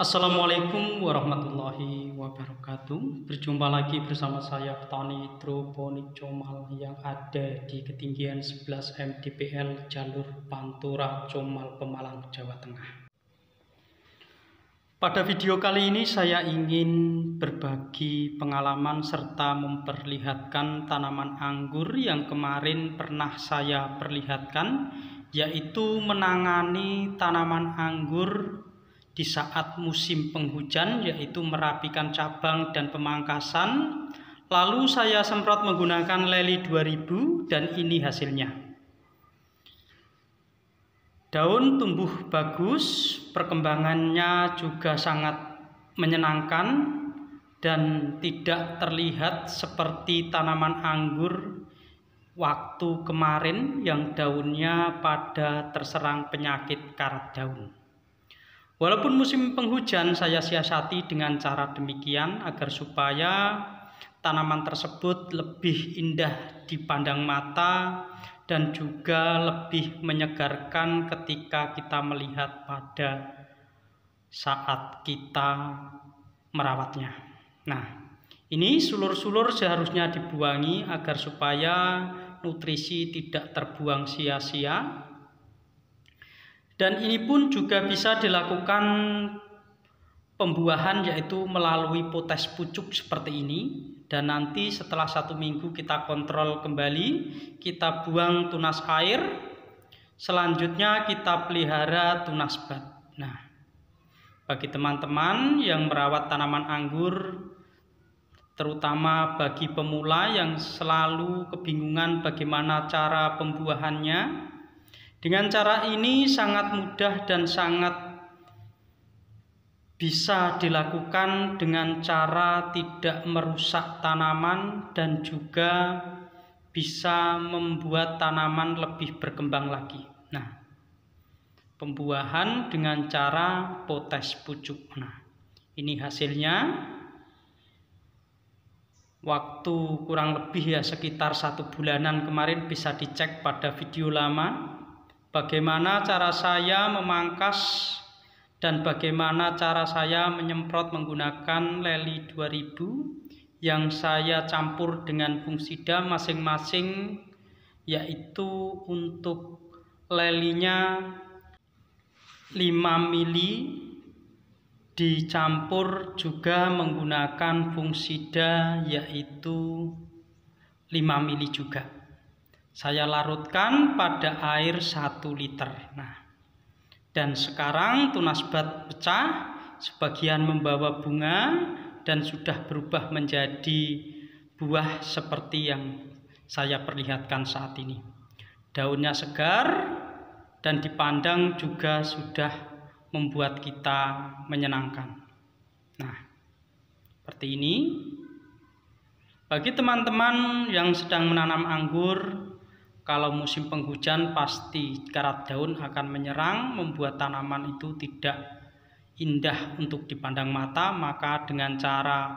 Assalamualaikum warahmatullahi wabarakatuh. Berjumpa lagi bersama saya petani hidroponik Comal yang ada di ketinggian 11 mdpl jalur Pantura Comal Pemalang, Jawa Tengah. Pada video kali ini saya ingin berbagi pengalaman serta memperlihatkan tanaman anggur yang kemarin pernah saya perlihatkan, yaitu menangani tanaman anggur di saat musim penghujan, yaitu merapikan cabang dan pemangkasan. Lalu saya semprot menggunakan Lely 2000 dan ini hasilnya. Daun tumbuh bagus, perkembangannya juga sangat menyenangkan dan tidak terlihat seperti tanaman anggur waktu kemarin yang daunnya pada terserang penyakit karat daun. Walaupun musim penghujan, saya siasati dengan cara demikian agar supaya tanaman tersebut lebih indah dipandang mata dan juga lebih menyegarkan ketika kita melihat pada saat kita merawatnya. Nah, ini sulur-sulur seharusnya dibuangi agar supaya nutrisi tidak terbuang sia-sia. Dan ini pun juga bisa dilakukan pembuahan, yaitu melalui potes pucuk seperti ini. Dan nanti setelah 1 minggu kita kontrol kembali, kita buang tunas air. Selanjutnya kita pelihara tunas bat. Nah, bagi teman-teman yang merawat tanaman anggur, terutama bagi pemula yang selalu kebingungan bagaimana cara pembuahannya, dengan cara ini sangat mudah dan sangat bisa dilakukan dengan cara tidak merusak tanaman dan juga bisa membuat tanaman lebih berkembang lagi. Nah, pembuahan dengan cara potes pucuk. Nah, ini hasilnya. Waktu kurang lebih sekitar 1 bulanan kemarin, bisa dicek pada video lama. Bagaimana cara saya memangkas dan bagaimana cara saya menyemprot menggunakan Lely 2000 yang saya campur dengan fungsida masing-masing, yaitu untuk lelinya 5 mili dicampur juga menggunakan fungsida yaitu 5 mili juga. Saya larutkan pada air 1 liter. Nah, dan sekarang tunas bat pecah, sebagian membawa bunga dan sudah berubah menjadi buah seperti yang saya perlihatkan saat ini. Daunnya segar dan dipandang juga sudah membuat kita menyenangkan. Nah, seperti ini. Bagi teman-teman yang sedang menanam anggur, kalau musim penghujan pasti karat daun akan menyerang, membuat tanaman itu tidak indah untuk dipandang mata. Maka dengan cara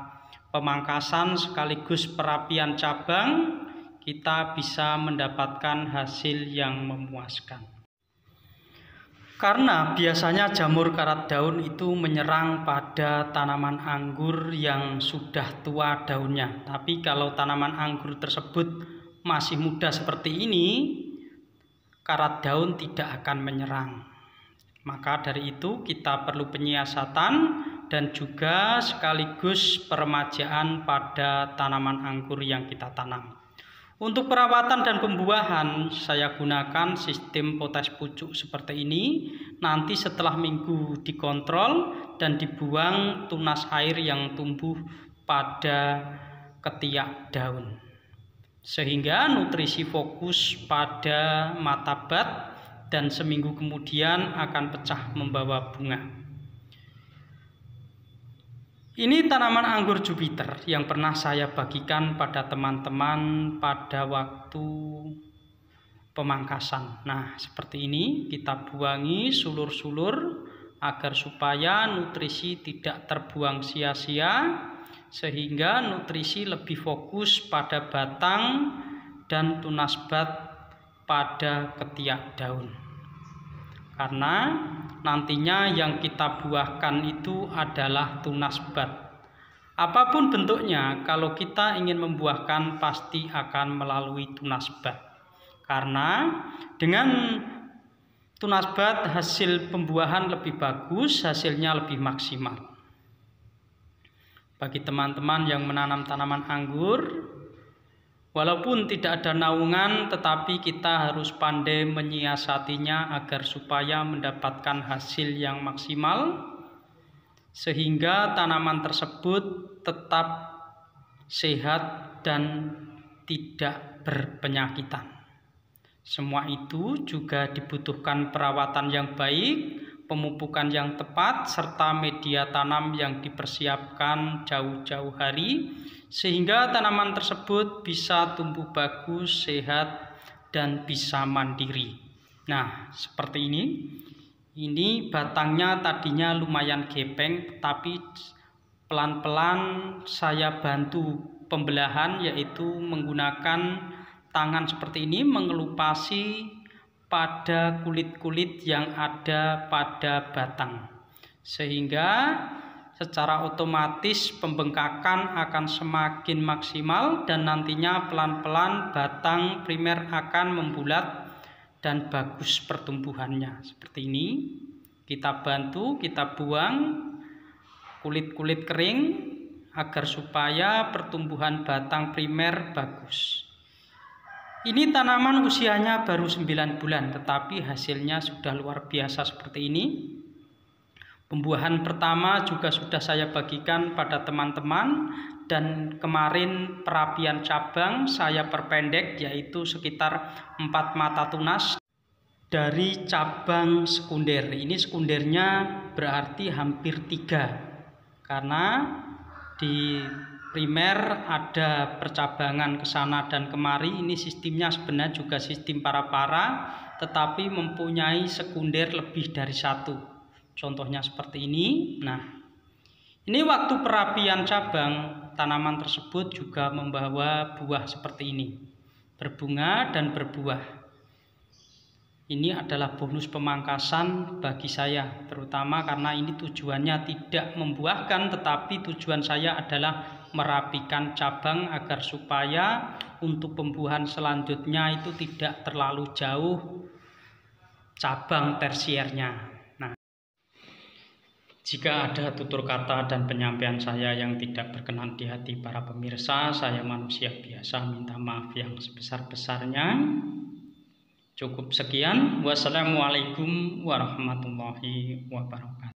pemangkasan sekaligus perapian cabang, kita bisa mendapatkan hasil yang memuaskan. Karena biasanya jamur karat daun itu menyerang pada tanaman anggur yang sudah tua daunnya. Tapi kalau tanaman anggur tersebut masih muda seperti ini, karat daun tidak akan menyerang. Maka dari itu kita perlu penyiasatan dan juga sekaligus peremajaan pada tanaman anggur yang kita tanam. Untuk perawatan dan pembuahan saya gunakan sistem potes pucuk seperti ini. Nanti setelah minggu dikontrol dan dibuang tunas air yang tumbuh pada ketiak daun, sehingga nutrisi fokus pada mata bat dan seminggu kemudian akan pecah membawa bunga. Ini tanaman anggur Jupiter yang pernah saya bagikan pada teman-teman pada waktu pemangkasan. Nah, seperti ini kita buangi sulur-sulur agar supaya nutrisi tidak terbuang sia-sia, sehingga nutrisi lebih fokus pada batang dan tunas bat pada ketiak daun. karena nantinya yang kita buahkan itu adalah tunas bat. Apapun bentuknya, kalau kita ingin membuahkan pasti akan melalui tunas bat, karena dengan tunas bat hasil pembuahan lebih bagus, hasilnya lebih maksimal. Bagi teman-teman yang menanam tanaman anggur, walaupun tidak ada naungan, tetapi kita harus pandai menyiasatinya agar supaya mendapatkan hasil yang maksimal, sehingga tanaman tersebut tetap sehat dan tidak berpenyakitan. Semua itu juga dibutuhkan perawatan yang baik, pemupukan yang tepat, serta media tanam yang dipersiapkan jauh-jauh hari, sehingga tanaman tersebut bisa tumbuh bagus, sehat, dan bisa mandiri. Nah, seperti ini. Ini batangnya tadinya lumayan gepeng, tapi pelan-pelan saya bantu pembelahan, yaitu menggunakan tangan seperti ini mengelupasi pada kulit-kulit yang ada pada batang, sehingga secara otomatis pembengkakan akan semakin maksimal dan nantinya pelan-pelan batang primer akan membulat dan bagus pertumbuhannya. Seperti ini, kita bantu, kita buang kulit-kulit kering agar supaya pertumbuhan batang primer bagus. Ini tanaman usianya baru 9 bulan, tetapi hasilnya sudah luar biasa seperti ini. Pembuahan pertama juga sudah saya bagikan pada teman-teman, dan kemarin perapian cabang saya perpendek, yaitu sekitar 4 mata tunas dari cabang sekunder. Ini sekundernya berarti hampir 3, karena di primer ada percabangan ke sana dan kemari. Ini sistemnya sebenarnya juga sistem para-para, tetapi mempunyai sekunder lebih dari 1. Contohnya seperti ini. Nah, ini waktu perapian cabang, tanaman tersebut juga membawa buah seperti ini, berbunga dan berbuah. Ini adalah bonus pemangkasan bagi saya, terutama karena ini tujuannya tidak membuahkan, tetapi tujuan saya adalah merapikan cabang agar supaya untuk pembuahan selanjutnya itu tidak terlalu jauh cabang tersiernya. Jika ada tutur kata dan penyampaian saya yang tidak berkenan di hati para pemirsa, saya manusia biasa, minta maaf yang sebesar-besarnya. Cukup sekian. Wassalamualaikum warahmatullahi wabarakatuh.